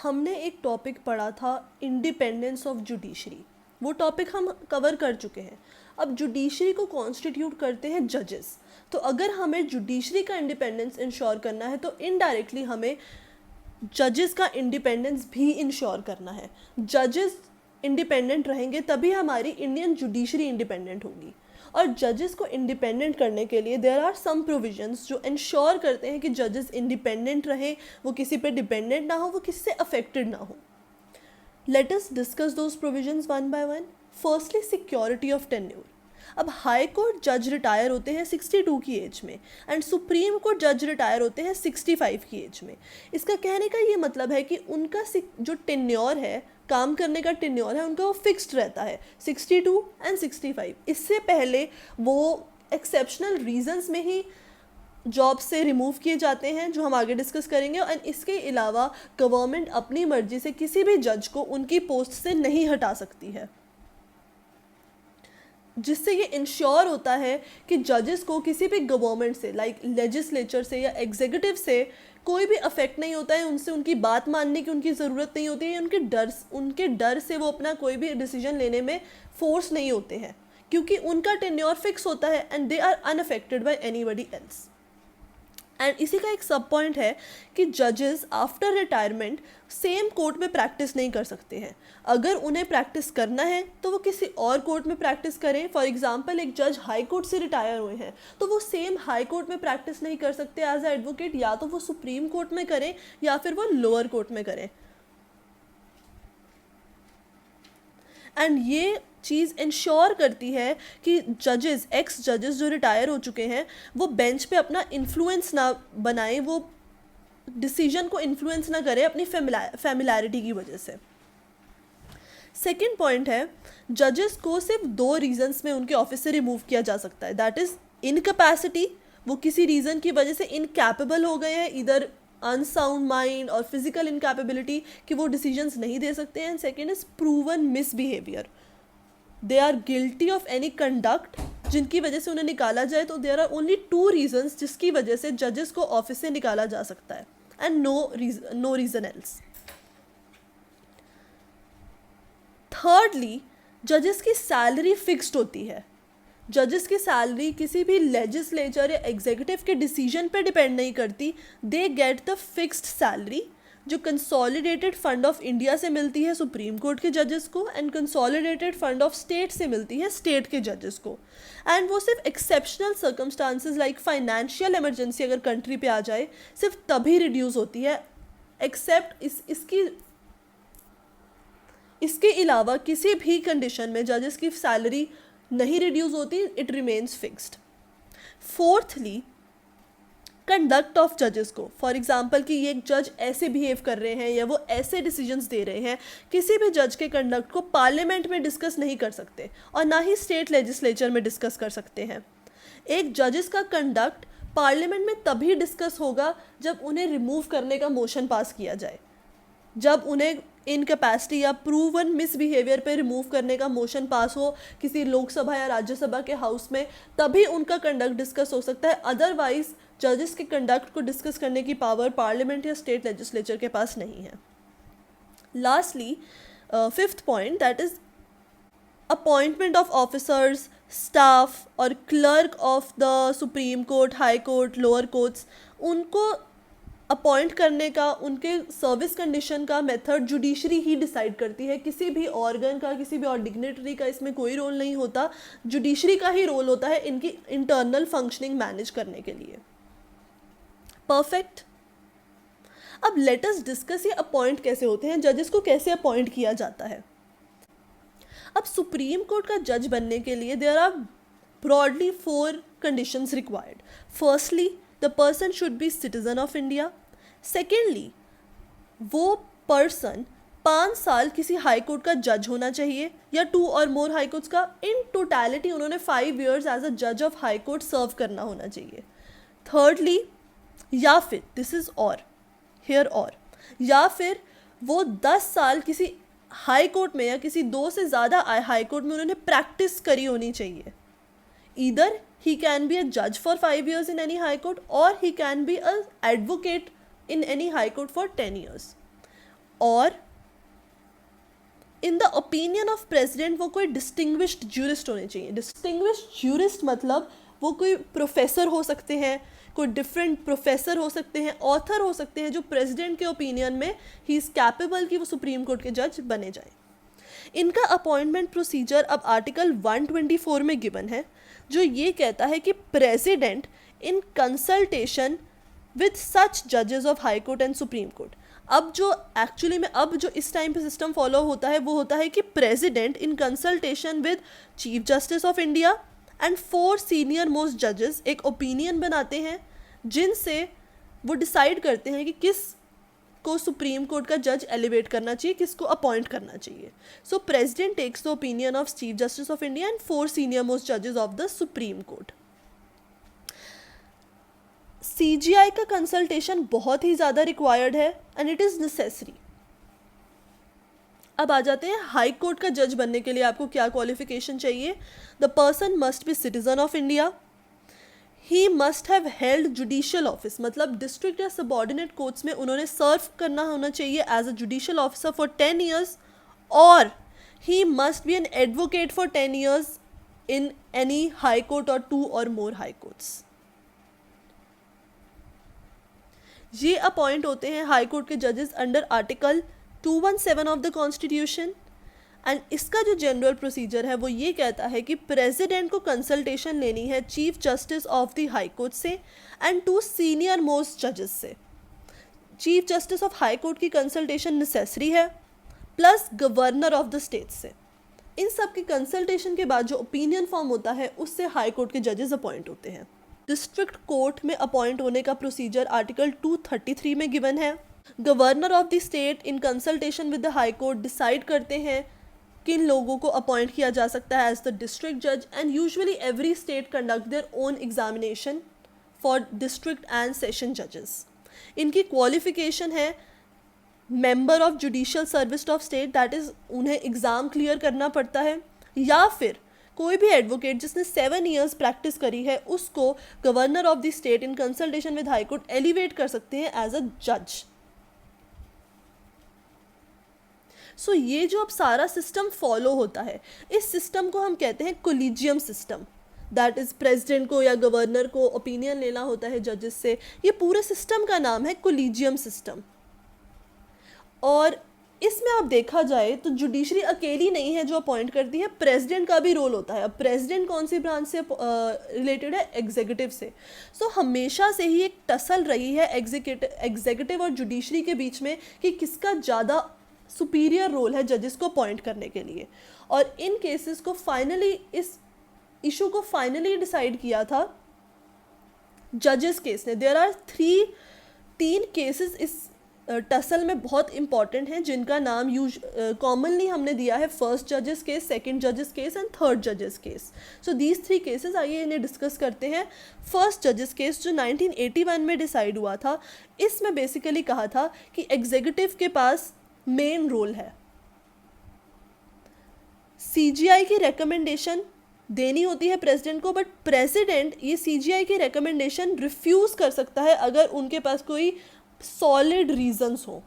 हमने एक टॉपिक पढ़ा था इंडिपेंडेंस ऑफ जुडिशरी। वो टॉपिक हम कवर कर चुके हैं। अब जुडिशरी को कॉन्स्टिट्यूट करते हैं जजेस। तो अगर हमें जुडिशरी का इंडिपेंडेंस इंश्योर करना है तो इनडायरेक्टली हमें जजेस का इंडिपेंडेंस भी इंश्योर करना है। जजेस इंडिपेंडेंट रहेंगे तभी हमारी इंडियन जुडिशरी इंडिपेंडेंट होगी। और जजेस को इंडिपेंडेंट करने के लिए देयर आर सम प्रोविजंस जो इंश्योर करते हैं कि जजेस इंडिपेंडेंट रहें, वो किसी पे डिपेंडेंट ना हो, वो किसी से अफेक्टेड ना हो। Let us discuss those provisions one by one. Firstly, security of tenure. अब हाई कोर्ट जज रिटायर होते हैं 62 की एज में एंड सुप्रीम कोर्ट जज रिटायर होते हैं 65 की एज में। इसका कहने का ये मतलब है कि उनका जो टेन्योर है, काम करने का टेन्योर है उनका, वो फिक्स्ड रहता है 62 एंड 65। इससे पहले वो एक्सेप्शनल रीजंस में ही जॉब से रिमूव किए जाते हैं, जो हम आगे डिस्कस करेंगे। और इसके अलावा गवर्नमेंट अपनी मर्जी से किसी भी जज को उनकी पोस्ट से नहीं हटा सकती है, जिससे ये इंश्योर होता है कि जजेस को किसी भी गवर्नमेंट से, लाइक लेजिस्लेचर से या एग्जीक्यूटिव से, कोई भी अफेक्ट नहीं होता है। उनसे उनकी बात मानने की उनकी ज़रूरत नहीं होती है। उनके डर से वो अपना कोई भी डिसीजन लेने में फोर्स नहीं होते हैं, क्योंकि उनका टेन्योर फिक्स होता है and they are unaffected by anybody else. And इसी का एक सब पॉइंट है कि जजेस आफ्टर रिटायरमेंट सेम कोर्ट में प्रैक्टिस नहीं कर सकते हैं। अगर उन्हें प्रैक्टिस करना है तो वो किसी और कोर्ट में प्रैक्टिस करें। फॉर एग्जांपल, एक जज हाई कोर्ट से रिटायर हुए हैं तो वो सेम हाई कोर्ट में प्रैक्टिस नहीं कर सकते एज ए एडवोकेट। या तो वो सुप्रीम कोर्ट में करें या फिर वो लोअर कोर्ट में करें। एंड ये चीज़ इंश्योर करती है कि जजेस, एक्स जजेस जो रिटायर हो चुके हैं, वो बेंच पे अपना इन्फ्लुएंस ना बनाएं, वो डिसीजन को इन्फ्लुएंस ना करें अपनी फैमिलैरिटी की वजह से। सेकेंड पॉइंट है, जजेस को सिर्फ 2 रीजंस में उनके ऑफिस से रिमूव किया जा सकता है। दैट इज़ इनकैपेसिटी, वो किसी रीज़न की वजह से इनकैपेबल हो गए हैं, इधर अनसाउंड माइंड और फिजिकल इनकैपेबिलिटी कि वो डिसीजंस नहीं दे सकते हैं। And second is proven misbehaviour, they are guilty of any conduct जिनकी वजह से उन्हें निकाला जाए। तो देयर आर ओनली 2 रीजंस जिसकी वजह से जजेस को ऑफिस से निकाला जा सकता है, and no reason else. Thirdly, जजेस की सैलरी फिक्स्ड होती है। जजेस की सैलरी किसी भी लेजिस्लेचर या एग्जीक्यूटिव के डिसीजन पे डिपेंड नहीं करती। They get the fixed salary जो कंसोलिडेटेड फंड ऑफ इंडिया से मिलती है सुप्रीम कोर्ट के जजेस को, and consolidated fund of state से मिलती है स्टेट के जजेस को। एंड वो सिर्फ exceptional circumstances like financial emergency अगर कंट्री पे आ जाए, सिर्फ तभी रिड्यूस होती है। एक्सेप्ट इसके अलावा किसी भी कंडीशन में जजेस की सैलरी नहीं रिड्यूस होती, it remains fixed. Fourthly, conduct of जजेस को, फॉर एग्जाम्पल कि ये एक जज ऐसे बिहेव कर रहे हैं या वो ऐसे डिसीजंस दे रहे हैं, किसी भी जज के कंडक्ट को पार्लियामेंट में डिस्कस नहीं कर सकते और ना ही स्टेट लेजिस्लेचर में डिस्कस कर सकते हैं। एक जजेस का कंडक्ट पार्लियामेंट में तभी डिस्कस होगा जब उन्हें रिमूव करने का मोशन पास किया जाए। जब उन्हें इनकैपेसिटी या प्रूवन मिसबिहेवियर पे रिमूव करने का मोशन पास हो किसी लोकसभा या राज्यसभा के हाउस में, तभी उनका कंडक्ट डिस्कस हो सकता है। अदरवाइज जजेस के कंडक्ट को डिस्कस करने की पावर पार्लियामेंट या स्टेट लेजिस्लेचर के पास नहीं है। Lastly, fifth point, that is appointment of officers, staff और clerk of the Supreme Court, high court, lower courts, उनको अपॉइंट करने का, उनके सर्विस कंडीशन का मेथड जुडिशरी ही डिसाइड करती है। किसी भी ऑर्गन का, किसी भी और डिग्नेटरी का इसमें कोई रोल नहीं होता। जुडिशरी का ही रोल होता है इनकी इंटरनल फंक्शनिंग मैनेज करने के लिए। परफेक्ट। अब लेट अस डिस्कस ये अपॉइंट कैसे होते हैं, जजेस को कैसे अपॉइंट किया जाता है। अब सुप्रीम कोर्ट का जज बनने के लिए there are broadly 4 conditions required. Firstly, the person should be citizen of India. Secondly, वो पर्सन 5 साल किसी हाई कोर्ट का जज होना चाहिए या 2 और मोर हाई कोर्ट्स का। इन टोटैलिटी उन्होंने 5 years एज अ जज ऑफ हाई कोर्ट सर्व करना होना चाहिए। थर्डली, या फिर दिस इज और हियर, और या फिर वो 10 साल किसी हाई कोर्ट में या किसी 2 से ज़्यादा हाई कोर्ट में उन्होंने प्रैक्टिस करी होनी चाहिए। Either he can be a judge for 5 years in any high court or he can be an advocate in any high court for 10 years. और in the opinion of president वो कोई distinguished jurist होने चाहिए। Distinguished jurist मतलब वो कोई professor हो सकते हैं, कोई डिफरेंट प्रोफेसर हो सकते हैं, ऑथर हो सकते हैं, जो प्रेसिडेंट के ओपिनियन में ही इज़ कैपेबल कि वो सुप्रीम कोर्ट के जज बने जाएं। इनका अपॉइंटमेंट प्रोसीजर अब आर्टिकल 124 में गिवन है, जो ये कहता है कि president in consultation with such जजेस of high court and Supreme Court. अब जो एक्चुअली में अब जो इस टाइम पे सिस्टम फॉलो होता है वो होता है कि president in consultation with chief justice of India and 4 senior most जजेस एक ओपिनियन बनाते हैं, जिनसे वो डिसाइड करते हैं कि किस को सुप्रीम कोर्ट का जज एलिवेट करना चाहिए, किसको अपॉइंट करना चाहिए। So president takes the opinion of chief justice of India and 4 senior most जजेस of the Supreme Court. CJI का कंसल्टेशन बहुत ही ज़्यादा रिक्वायर्ड है एंड इट इज़ नेसेसरी। अब आ जाते हैं हाई कोर्ट का जज बनने के लिए आपको क्या क्वालिफिकेशन चाहिए। The person must be citizen of India, he must have held judicial office, मतलब डिस्ट्रिक्ट या सबऑर्डिनेट कोर्ट्स में उन्होंने सर्व करना होना चाहिए as a judicial officer for 10 years, और he must be an advocate for 10 years in any high court और 2 और मोर हाई कोर्ट्स। ये अपॉइंट होते हैं हाई कोर्ट के जजेस under article 217 of the constitution. And इसका जो जनरल प्रोसीजर है वो ये कहता है कि प्रेसिडेंट को कंसल्टेशन लेनी है chief justice of the high court से एंड 2 सीनियर मोस्ट जजेस से। Chief justice of high court की कंसल्टेशन नेसेसरी है, plus governor of the state से। इन सब की कंसल्टेशन के बाद जो ओपिनियन फॉर्म होता है उससे हाई कोर्ट के जजेस अपॉइंट होते हैं। डिस्ट्रिक्ट कोर्ट में अपॉइंट होने का प्रोसीजर आर्टिकल 233 में गिवन है। Governor of the state in consultation with the high court decide करते हैं किन लोगों को अपॉइंट किया जा सकता है एज द डिस्ट्रिक्ट जज, and usually every state conduct their own examination for district and session जजेस। इनकी क्वालिफिकेशन है member of judicial service of state, that is उन्हें एग्ज़ाम क्लियर करना पड़ता है, या फिर कोई भी एडवोकेट जिसने 7 ईयर्स प्रैक्टिस करी है उसको governor of the state in consultation with high court elevate कर सकते हैं एज अ जज। सो ये जो अब सारा सिस्टम फॉलो होता है, इस सिस्टम को हम कहते हैं collegium system. That is president को या गवर्नर को ओपिनियन लेना होता है जजेस से, ये पूरे सिस्टम का नाम है कोलिजियम सिस्टम। और इसमें आप देखा जाए तो जुडिशरी अकेली नहीं है जो अपॉइंट करती है, प्रेसिडेंट का भी रोल होता है। अब प्रेसिडेंट कौन सी ब्रांच से रिलेटेड है? एग्जीक्यूटिव से। सो हमेशा से ही एक टसल रही है एग्जीक्यूटिव और जुडिशरी के बीच में कि किसका ज़्यादा सुपीरियर रोल है जजेस को अपॉइंट करने के लिए। और इन केसेस को फाइनली, इस इशू को फाइनली डिसाइड किया था जजेस केस ने। देयर आर 3 केसेस इस टसल में बहुत इंपॉर्टेंट हैं, जिनका नाम कॉमनली हमने दिया है फर्स्ट जजेस केस, सेकंड जजेस केस एंड थर्ड जजेस केस। सो दीज 3 केसेस, आइए इन्हें डिस्कस करते हैं। फर्स्ट जजेस केस जो 1981 में डिसाइड हुआ था, इसमें बेसिकली कहा था कि एग्जीक्यूटिव के पास मेन रोल है, सीजीआई की रिकमेंडेशन देनी होती है प्रेसिडेंट को, बट प्रेसिडेंट ये सीजीआई की रिकमेंडेशन रिफ्यूज़ कर सकता है अगर उनके पास कोई सॉलिड रीजंस हो।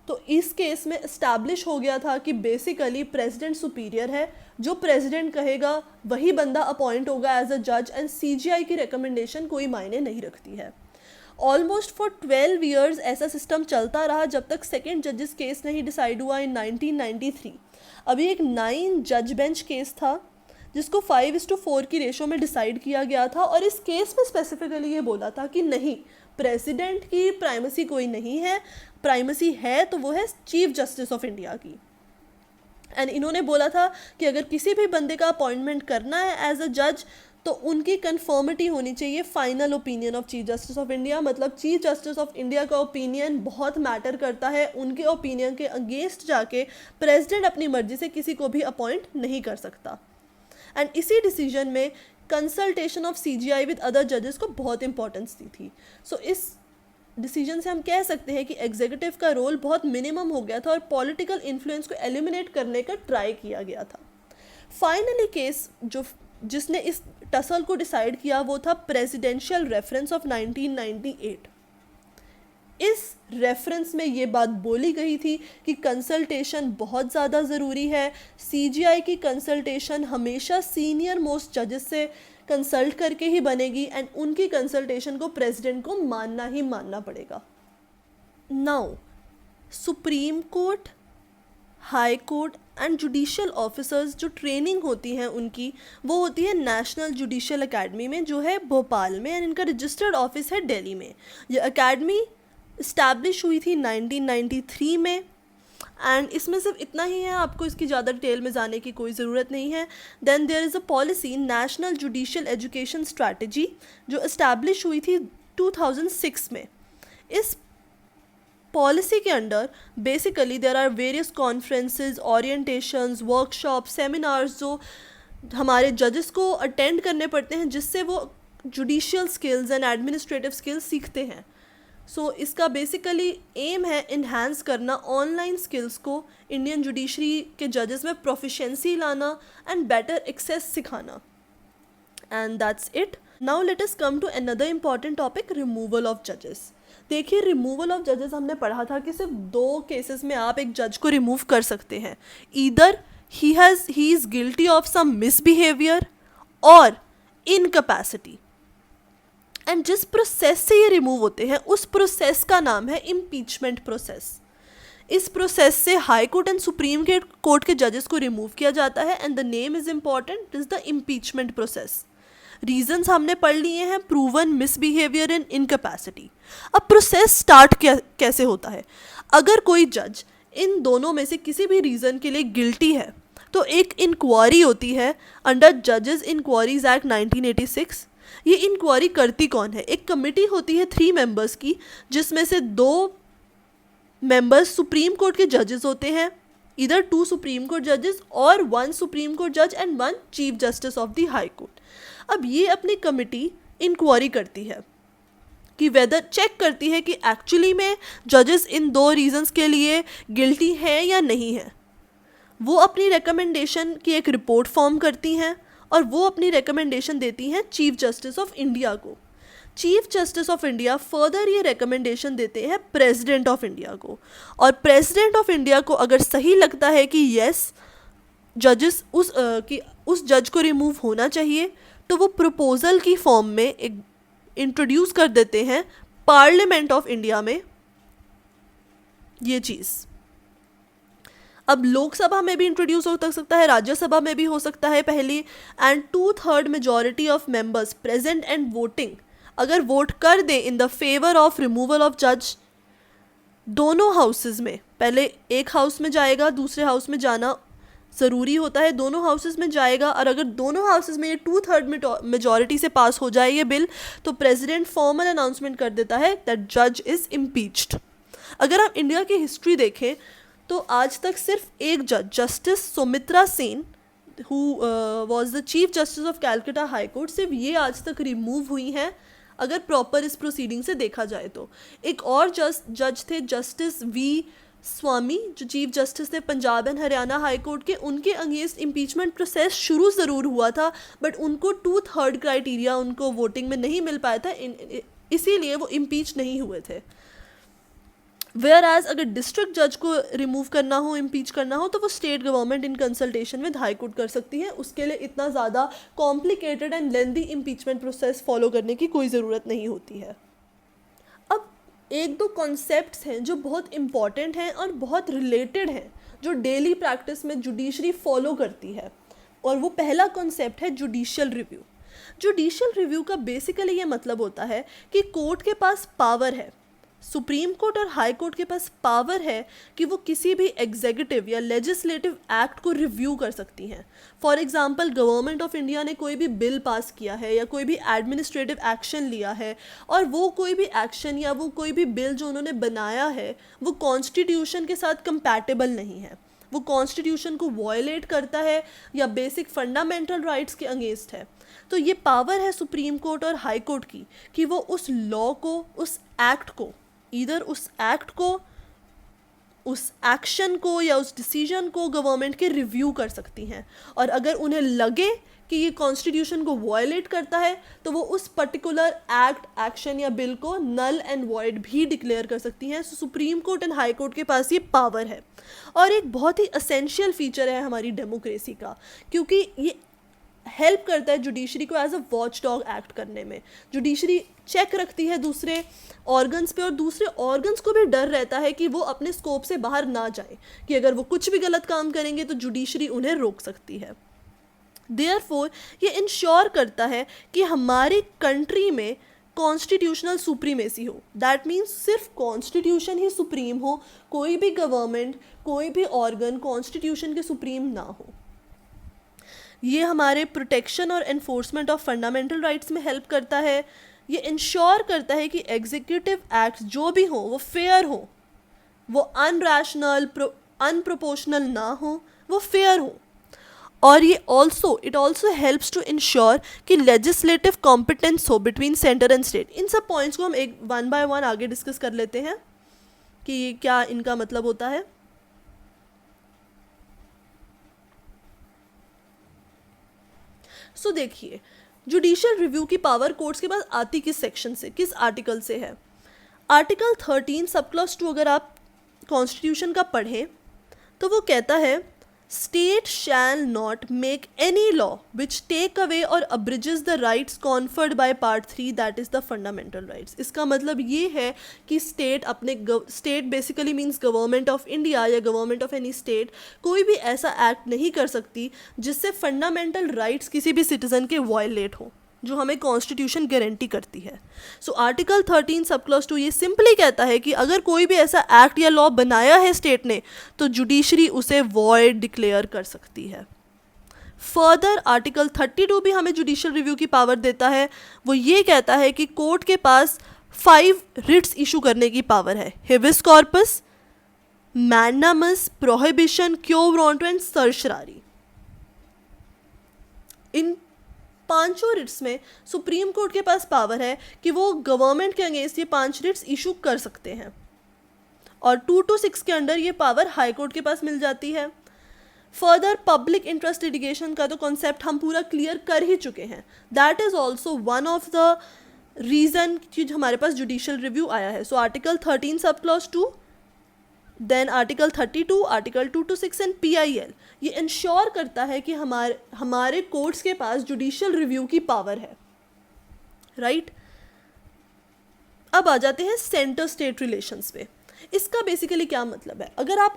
तो इस केस में इस्टेब्लिश हो गया था कि बेसिकली प्रेसिडेंट सुपीरियर है, जो प्रेसिडेंट कहेगा वही बंदा अपॉइंट होगा एज अ जज, एंड सीजीआई की रिकमेंडेशन कोई मायने नहीं रखती है। ऑलमोस्ट फॉर 12 ईयर्स ऐसा सिस्टम चलता रहा जब तक सेकेंड जजेस केस नहीं डिसाइड हुआ इन 1993। अभी एक 9 जज बेंच केस था जिसको 5:4 की रेशो में डिसाइड किया गया था, और इस केस में स्पेसिफिकली ये बोला था कि नहीं, प्रेसिडेंट की प्राइमेसी कोई नहीं है, प्राइमेसी है तो वो है चीफ जस्टिस ऑफ इंडिया की। एंड इन्होंने बोला था कि अगर किसी भी बंदे का अपॉइंटमेंट करना है एज अ जज तो उनकी कन्फर्मिटी होनी चाहिए final opinion of chief justice of India. मतलब चीफ जस्टिस ऑफ इंडिया का ओपिनियन बहुत मैटर करता है, उनके ओपिनियन के अगेंस्ट जाके प्रेसिडेंट अपनी मर्जी से किसी को भी अपॉइंट नहीं कर सकता। एंड इसी डिसीजन में consultation of CGI with other जजेस को बहुत इंपॉर्टेंस दी थी। सो इस डिसीजन से हम कह सकते हैं कि एग्जीक्यूटिव का रोल बहुत मिनिमम हो गया था और पॉलिटिकल इन्फ्लुएंस को एलिमिनेट करने का ट्राई किया गया था। फाइनली केस जिसने इस टसल को डिसाइड किया वो था प्रेसिडेंशियल रेफरेंस ऑफ 1998। इस रेफरेंस में ये बात बोली गई थी कि कंसल्टेशन बहुत ज़्यादा ज़रूरी है। सीजीआई की कंसल्टेशन हमेशा सीनियर मोस्ट जजेस से कंसल्ट करके ही बनेगी एंड उनकी कंसल्टेशन को प्रेसिडेंट को मानना ही मानना पड़ेगा। Now supreme Court, high court and judicial officers जो ट्रेनिंग होती हैं उनकी, वो होती है नेशनल जुडिशियल एकेडमी में जो है भोपाल में, एंड इनका रजिस्टर्ड ऑफिस है दिल्ली में। ये एकेडमी इस्टेब्लिश हुई थी 1993 में एंड इसमें सिर्फ इतना ही है, आपको इसकी ज़्यादा डिटेल में जाने की कोई ज़रूरत नहीं है। Then there is a policy national judicial education strategy जो इस्टेब्लिश हुई थी 2006 में। इस पॉलिसी के under basically there are various conferences, orientations, workshop, seminars जो हमारे जजेस को अटेंड करने पड़ते हैं जिससे वो judicial skills and administrative skills सीखते हैं। सो इसका बेसिकली एम है इन्हांस करना ऑनलाइन स्किल्स को, इंडियन जुडिशरी के जजेस में प्रोफिशेंसी लाना एंड बेटर एक्सेस सिखाना। And that's it. Now let us come to another important topic, removal of जजेस। देखिए, रिमूवल ऑफ जजेस हमने पढ़ा था कि सिर्फ 2 केसेस में आप एक जज को रिमूव कर सकते हैं, either he is guilty of some misbehaviour और इनकैपेसिटी। एंड जिस प्रोसेस से ये रिमूव होते हैं उस प्रोसेस का नाम है इम्पीचमेंट प्रोसेस। इस प्रोसेस से high court and Supreme court के जजेस को रिमूव किया जाता है and the name is important, is the impeachment process. Reasons हमने पढ़ लिए हैं, प्रूवन मिसबिहेवियर एंड इनकैपेसिटी। अब प्रोसेस स्टार्ट कैसे होता है? अगर कोई जज इन दोनों में से किसी भी रीज़न के लिए गिल्टी है तो एक इंक्वायरी होती है अंडर जजेस इंक्वायरीज एक्ट 1986। ये इंक्वायरी करती कौन है? एक कमेटी होती है 3 मेंबर्स की, जिसमें से 2 मेंबर्स सुप्रीम कोर्ट के जजेस होते हैं, इधर 2 सुप्रीम कोर्ट जजेस और 1 सुप्रीम कोर्ट जज and 1 chief justice of the high court. अब ये अपनी कमेटी इंक्वायरी करती है कि वेदर चेक करती है कि एक्चुअली में जजेस इन 2 रीजंस के लिए गिल्टी हैं या नहीं है। वो अपनी रिकमेंडेशन की एक रिपोर्ट फॉर्म करती हैं और वो अपनी रिकमेंडेशन देती हैं चीफ जस्टिस ऑफ इंडिया को। Chief justice of India further ये रिकमेंडेशन देते हैं प्रेसिडेंट ऑफ इंडिया को, और प्रेसिडेंट ऑफ इंडिया को अगर सही लगता है कि यस जजेस उस जज को रिमूव होना चाहिए तो वो प्रपोजल की फॉर्म में एक इंट्रोड्यूस कर देते हैं पार्लियामेंट ऑफ इंडिया में ये चीज़। अब लोकसभा में भी इंट्रोड्यूस हो सकता है, राज्यसभा में भी हो सकता है पहली, and 2/3 majority of members present and voting अगर वोट कर दे in the favour of removal of जज, दोनों हाउसेस में, पहले एक हाउस में जाएगा, दूसरे हाउस में जाना ज़रूरी होता है, दोनों हाउसेस में जाएगा, और अगर दोनों हाउसेस में ये 2/3 मेजॉरिटी से पास हो जाए ये बिल तो प्रेसिडेंट फॉर्मल अनाउंसमेंट कर देता है दैट जज इज़ इम्पीच्ड। अगर आप इंडिया की हिस्ट्री देखें तो आज तक सिर्फ एक जज, justice Sumitra Sen who was the chief justice of Calcutta high court, सिर्फ ये आज तक रिमूव हुई हैं अगर प्रॉपर इस प्रोसीडिंग से देखा जाए तो। एक और जज थे जस्टिस वी स्वामी जो चीफ जस्टिस थे Punjab and Haryana high court के, उनके अगेंस्ट इम्पीचमेंट प्रोसेस शुरू ज़रूर हुआ था बट उनको 2/3 क्राइटेरिया उनको वोटिंग में नहीं मिल पाया था, इसीलिए वो इम्पीच नहीं हुए थे। वेयर एज अगर डिस्ट्रिक्ट जज को रिमूव करना हो, इम्पीच करना हो, तो वो state government in consultation with high court कर सकती है। उसके लिए इतना ज़्यादा complicated and lengthy impeachment process follow करने की कोई ज़रूरत नहीं होती है। अब 1-2 कॉन्सेप्ट्स हैं जो बहुत इम्पॉर्टेंट हैं और बहुत रिलेटेड हैं जो डेली प्रैक्टिस में जुडिशरी फॉलो करती है, और वो पहला कॉन्सेप्ट है जुडिशियल रिव्यू। जुडिशियल रिव्यू का बेसिकली ये मतलब होता है कि कोर्ट के पास पावर है, सुप्रीम कोर्ट और हाई कोर्ट के पास पावर है कि वो किसी भी एग्जीक्यूटिव या लेजिस्लेटिव एक्ट को रिव्यू कर सकती हैं। For example government of India ने कोई भी बिल पास किया है या कोई भी एडमिनिस्ट्रेटिव एक्शन लिया है, और वो कोई भी एक्शन या वो कोई भी बिल जो उन्होंने बनाया है वो कॉन्स्टिट्यूशन के साथ कंपैटिबल नहीं है, वो कॉन्स्टिट्यूशन को वॉयलेट करता है या बेसिक फंडामेंटल राइट्स के अगेंस्ट है, तो ये पावर है सुप्रीम कोर्ट और हाई कोर्ट की कि वो उस लॉ को, उस एक्ट को, इधर उस एक्ट को, उस एक्शन को या उस डिसीजन को गवर्नमेंट के रिव्यू कर सकती हैं। और अगर उन्हें लगे कि ये कॉन्स्टिट्यूशन को वॉयलेट करता है तो वो उस पर्टिकुलर एक्ट, एक्शन या बिल को नल एंड वॉइड भी डिक्लेयर कर सकती हैं. Supreme court and high court के पास ये पावर है और एक बहुत ही असेंशियल फीचर है हमारी डेमोक्रेसी का, क्योंकि ये हेल्प करता है जुडिशरी को as a watchdog act करने में. जुडिशरी चेक रखती है दूसरे ऑर्गन्स पे और दूसरे ऑर्गन्स को भी डर रहता है कि वो अपने स्कोप से बाहर ना जाए, कि अगर वो कुछ भी गलत काम करेंगे तो जुडिशरी उन्हें रोक सकती है. देयरफॉर ये इंश्योर करता है कि हमारी कंट्री में कॉन्स्टिट्यूशनल सुप्रीमेसी हो. दैट मीन्स सिर्फ कॉन्स्टिट्यूशन ही सुप्रीम हो, कोई भी गवर्नमेंट, कोई भी ऑर्गन कॉन्स्टिट्यूशन के सुप्रीम ना हो. ये हमारे प्रोटेक्शन और एनफोर्समेंट ऑफ फंडामेंटल राइट्स में हेल्प करता है. ये इंश्योर करता है कि एग्जीक्यूटिव एक्ट्स जो भी हो वो फेयर हो, वो अनरैशनल, अनप्रोपोर्शनल ना हो, वो फेयर हो. और ये it also helps to ensure कि लेजिस्लेटिव कॉम्पिटेंस हो बिटवीन सेंटर एंड स्टेट. इन सब पॉइंट्स को हम एक वन बाय वन आगे डिस्कस कर लेते हैं कि ये क्या इनका मतलब होता है. सो देखिए, जुडिशियल रिव्यू की पावर कोर्ट्स के पास आती किस सेक्शन से, किस आर्टिकल से है. आर्टिकल 13 सब क्लॉज 2 अगर आप कॉन्स्टिट्यूशन का पढ़ें तो वो कहता है state shall not make any law which take away और abridges the rights conferred by part 3 that is the fundamental rights. इसका मतलब ये है कि state basically means government of India या गवर्नमेंट ऑफ एनी स्टेट कोई भी ऐसा एक्ट नहीं कर सकती जिससे फंडामेंटल राइट्स किसी भी सिटीज़न के वायलेट हो, जो हमें कॉन्स्टिट्यूशन गारंटी करती है. सो आर्टिकल 13 सब क्लॉज 2 ये सिंपली कहता है कि अगर कोई भी ऐसा एक्ट या लॉ बनाया है स्टेट ने तो जुडिशरी उसे वॉइड डिक्लेयर कर सकती है. फर्दर आर्टिकल 32 भी हमें जुडिशियल रिव्यू की पावर देता है. वो ये कहता है कि कोर्ट के पास 5 रिट्स इशू करने की पावर है: हेबिस कॉर्पस, मैंडामस, प्रोहिबिशन, क्यो वारंट एंड सर्शरारी. इन 5 रिट्स में सुप्रीम कोर्ट के पास पावर है कि वो गवर्नमेंट के अगेंस्ट ये 5 रिट्स इशू कर सकते हैं और 2 to 6 के अंडर ये पावर हाई कोर्ट के पास मिल जाती है. फर्दर पब्लिक इंटरेस्ट लिटिगेशन का तो कॉन्सेप्ट हम पूरा क्लियर कर ही चुके हैं. That is also one of the reason कि हमारे पास जुडिशियल रिव्यू आया है. सो article 13 sub clause 2, then article 32, article 2 to 6 and PIL ये इंश्योर करता है कि हमारे कोर्ट्स के पास जुडिशियल रिव्यू की पावर है. राइट. अब आ जाते हैं सेंटर स्टेट रिलेशंस पे. इसका बेसिकली क्या मतलब है? अगर आप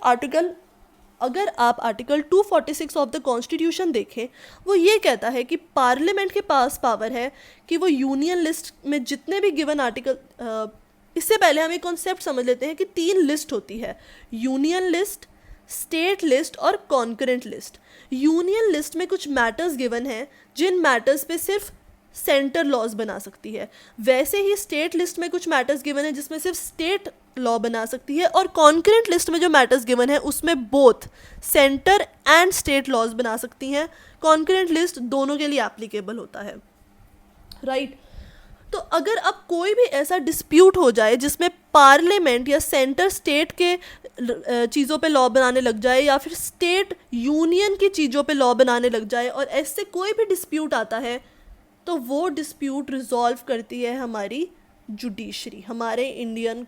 आर्टिकल 246 ऑफ द कॉन्स्टिट्यूशन देखें, वो ये कहता है कि पार्लियामेंट के पास पावर है कि वो यूनियन लिस्ट में जितने भी गिवन आर्टिकल, इससे पहले हम एक कॉन्सेप्ट समझ लेते हैं कि 3 लिस्ट होती है: यूनियन लिस्ट, स्टेट लिस्ट और कॉन्करेंट लिस्ट. यूनियन लिस्ट में कुछ मैटर्स गिवन हैं जिन मैटर्स पे सिर्फ सेंटर लॉज बना सकती है. वैसे ही स्टेट लिस्ट में कुछ मैटर्स गिवन है जिसमें सिर्फ स्टेट लॉ बना सकती है, और कॉन्करेंट लिस्ट में जो मैटर्स गिवन है उसमें both centre and state laws बना सकती हैं. कॉन्करेंट लिस्ट दोनों के लिए एप्लीकेबल होता है. राइट. तो अगर अब कोई भी ऐसा डिस्प्यूट हो जाए जिसमें पार्लियामेंट या सेंटर स्टेट के चीज़ों पे लॉ बनाने लग जाए या फिर स्टेट यूनियन की चीज़ों पे लॉ बनाने लग जाए और ऐसे कोई भी डिस्प्यूट आता है, तो वो डिस्प्यूट रिजॉल्व करती है हमारी जुडिशरी, हमारे इंडियन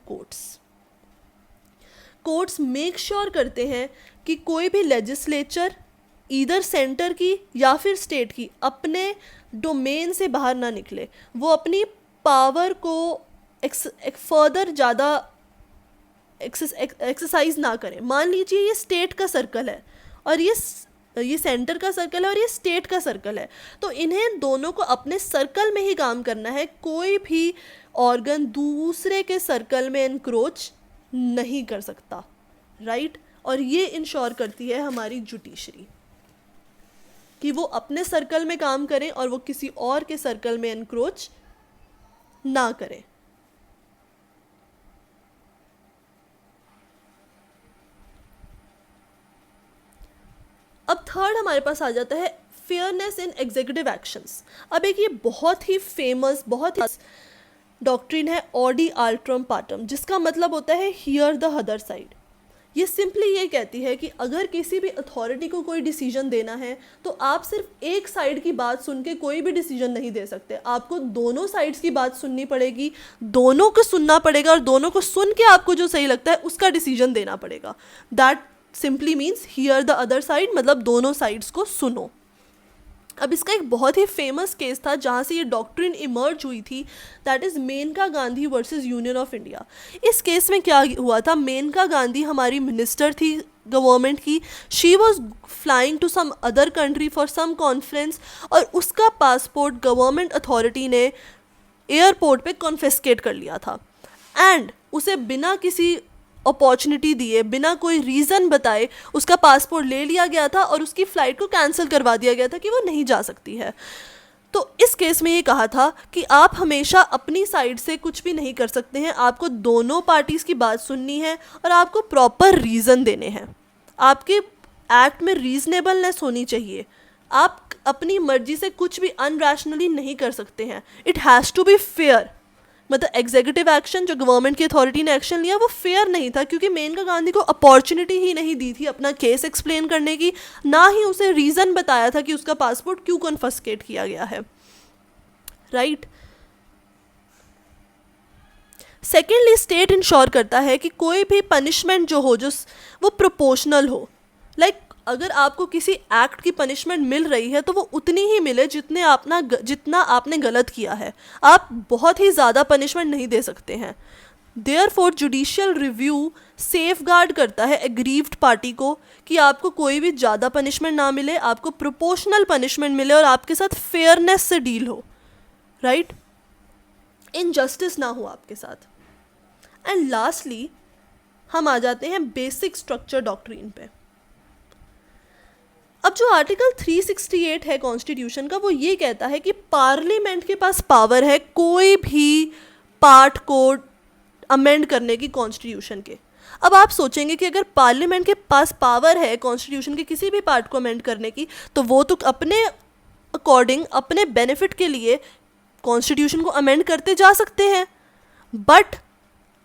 कोर्ट्स मेक श्योर करते हैं कि कोई भी लेजिस्लेचर ईदर सेंटर की या फिर स्टेट की अपने डोमेन से बाहर ना निकले, वो अपनी पावर को फर्दर ज़्यादा एक्सरसाइज ना करें. मान लीजिए ये स्टेट का सर्कल है और ये सेंटर का सर्कल है और ये स्टेट का सर्कल है, तो इन्हें दोनों को अपने सर्कल में ही काम करना है. कोई भी ऑर्गन दूसरे के सर्कल में एनक्रोच नहीं कर सकता. राइट. और ये इंश्योर करती है हमारी जुडिशरी कि वो अपने सर्कल में काम करें और वो किसी और के सर्कल में एनक्रोच ना करें. अब थर्ड हमारे पास आ जाता है फेयरनेस इन एग्जीक्यूटिव एक्शंस. अब एक ये बहुत ही फेमस, बहुत ही डॉक्ट्रिन है ऑडी आल्ट्रम पार्टम, जिसका मतलब होता है हियर द अदर साइड. ये सिंपली ये कहती है कि अगर किसी भी अथॉरिटी को कोई डिसीजन देना है तो आप सिर्फ एक साइड की बात सुन के कोई भी डिसीजन नहीं दे सकते, आपको दोनों साइड्स की बात सुननी पड़ेगी, दोनों को सुनना पड़ेगा और दोनों को सुन के आपको जो सही लगता है उसका डिसीजन देना पड़ेगा. That simply means here the other side, मतलब दोनों साइड्स को सुनो. अब इसका एक बहुत ही फेमस केस था जहाँ से ये डॉक्ट्रिन इमर्ज हुई थी, that is Maneka Gandhi versus union of India. इस केस में क्या हुआ था, मेनका गांधी हमारी मिनिस्टर थी गवर्नमेंट की. She was flying to some other country for some conference और उसका पासपोर्ट गवर्नमेंट अथॉरिटी ने एयरपोर्ट पे कॉन्फिस्केट कर लिया था एंड उसे बिना किसी अपॉर्चुनिटी दिए, बिना कोई रीज़न बताए उसका पासपोर्ट ले लिया गया था और उसकी फ़्लाइट को कैंसिल करवा दिया गया था कि वो नहीं जा सकती है. तो इस केस में ये कहा था कि आप हमेशा अपनी साइड से कुछ भी नहीं कर सकते हैं, आपको दोनों पार्टीज़ की बात सुननी है और आपको प्रॉपर रीज़न देने हैं. आपके एक्ट में रीज़नेबलनेस होनी चाहिए. आप अपनी मर्जी से कुछ भी अनरैशनली नहीं कर सकते हैं. It has to be fair. मतलब एग्जीक्यूटिव एक्शन जो गवर्नमेंट की अथॉरिटी ने एक्शन लिया वो फेयर नहीं था, क्योंकि मेनका गांधी को अपॉर्चुनिटी ही नहीं दी थी अपना केस एक्सप्लेन करने की, ना ही उसे रीज़न बताया था कि उसका पासपोर्ट क्यों कॉन्फिस्केट किया गया है. राइट. सेकेंडली, स्टेट इंश्योर करता है कि कोई भी पनिशमेंट जो हो वो प्रोपोर्शनल हो. लाइक अगर आपको किसी एक्ट की पनिशमेंट मिल रही है तो वो उतनी ही मिले जितना आपने गलत किया है. आप बहुत ही ज़्यादा पनिशमेंट नहीं दे सकते हैं. देयरफॉर जुडिशियल रिव्यू सेफगार्ड करता है एग्रीव्ड पार्टी को कि आपको कोई भी ज़्यादा पनिशमेंट ना मिले, आपको प्रोपोर्शनल पनिशमेंट मिले और आपके साथ फेयरनेस से डील हो. राइट. इनजस्टिस ना हो आपके साथ. एंड लास्टली हम आ जाते हैं बेसिक स्ट्रक्चर डॉक्ट्रिन पे. अब जो आर्टिकल 368 है कॉन्स्टिट्यूशन का, वो ये कहता है कि पार्लियामेंट के पास पावर है कोई भी पार्ट को अमेंड करने की कॉन्स्टिट्यूशन के. अब आप सोचेंगे कि अगर पार्लियामेंट के पास पावर है कॉन्स्टिट्यूशन के किसी भी पार्ट को अमेंड करने की, तो वो तो अपने अकॉर्डिंग, अपने बेनिफिट के लिए कॉन्स्टिट्यूशन को अमेंड करते जा सकते हैं. बट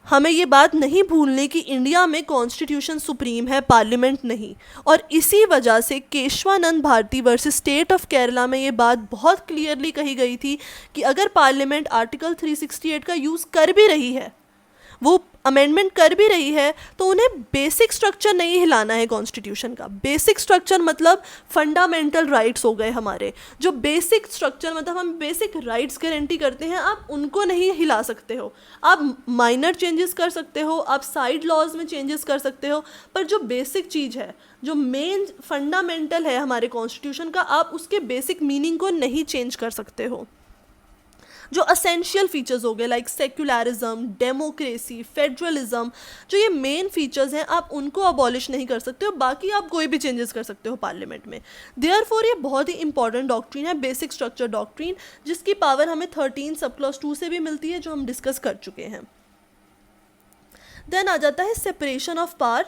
हमें ये बात नहीं भूलनी कि इंडिया में कॉन्स्टिट्यूशन सुप्रीम है, पार्लियामेंट नहीं. और इसी वजह से Kesavananda Bharati versus state of Kerala में ये बात बहुत क्लियरली कही गई थी कि अगर पार्लियामेंट आर्टिकल 368 का यूज़ कर भी रही है, वो अमेंडमेंट कर भी रही है, तो उन्हें बेसिक स्ट्रक्चर नहीं हिलाना है कॉन्स्टिट्यूशन का. बेसिक स्ट्रक्चर मतलब फंडामेंटल राइट्स हो गए हमारे. जो बेसिक स्ट्रक्चर मतलब हम बेसिक राइट्स गारंटी करते हैं, आप उनको नहीं हिला सकते हो. आप माइनर चेंजेस कर सकते हो, आप साइड लॉज में चेंजेस कर सकते हो, पर जो बेसिक चीज़ है, जो मेन फंडामेंटल है हमारे कॉन्स्टिट्यूशन का, आप उसके बेसिक मीनिंग को नहीं चेंज कर सकते हो. जो असेंशियल फीचर्स हो गए लाइक सेक्युलरिज्म, डेमोक्रेसी, फेडरलिज्म, जो ये मेन फीचर्स हैं, आप उनको अबॉलिश नहीं कर सकते हो. बाकी आप कोई भी चेंजेस कर सकते हो पार्लियामेंट में. देयरफॉर ये बहुत ही इंपॉर्टेंट डॉक्ट्रिन है, बेसिक स्ट्रक्चर डॉक्ट्रिन, जिसकी पावर हमें 13 सब क्लॉज 2 से भी मिलती है, जो हम डिस्कस कर चुके हैं. देन आ जाता है सेपरेशन ऑफ पावर.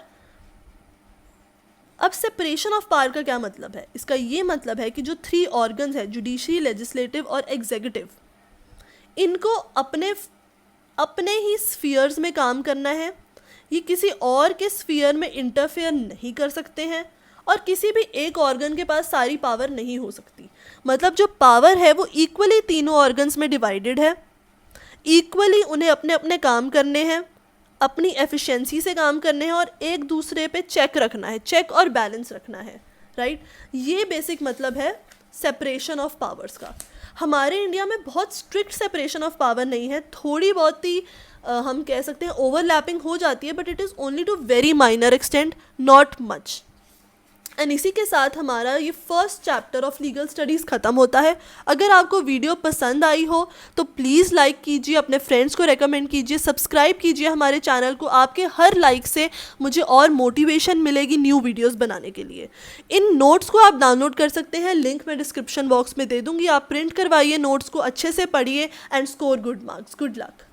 अब सेपरेशन ऑफ पावर का क्या मतलब है? इसका ये मतलब है कि जो 3 ऑर्गन्स है, जुडिशरी, लेजिस्लेटिव और एग्जीक्यूटिव, इनको अपने ही स्फीयर्स में काम करना है. ये किसी और के स्फीयर में इंटरफेयर नहीं कर सकते हैं और किसी भी एक ऑर्गन के पास सारी पावर नहीं हो सकती. मतलब जो पावर है वो इक्वली तीनों ऑर्गन्स में डिवाइडेड है, इक्वली उन्हें अपने अपने काम करने हैं, अपनी एफिशिएंसी से काम करने हैं और एक दूसरे पे चेक रखना है, चेक और बैलेंस रखना है. राइट. ये बेसिक मतलब है सेपरेशन ऑफ पावर्स का. हमारे इंडिया में बहुत स्ट्रिक्ट सेपरेशन ऑफ पावर नहीं है, थोड़ी बहुत ही हम कह सकते हैं ओवरलैपिंग हो जाती है, but it is only to very minor extent, not much. And इसी के साथ हमारा ये first chapter of legal studies ख़त्म होता है. अगर आपको वीडियो पसंद आई हो तो प्लीज़ लाइक कीजिए, अपने फ्रेंड्स को रेकमेंड कीजिए, सब्सक्राइब कीजिए हमारे चैनल को. आपके हर लाइक से मुझे और मोटिवेशन मिलेगी न्यू वीडियोस बनाने के लिए. इन नोट्स को आप डाउनलोड कर सकते हैं, लिंक मैं डिस्क्रिप्शन बॉक्स में दे दूँगी. आप प्रिंट करवाइए नोट्स को, अच्छे से पढ़िए and score good marks. Good luck.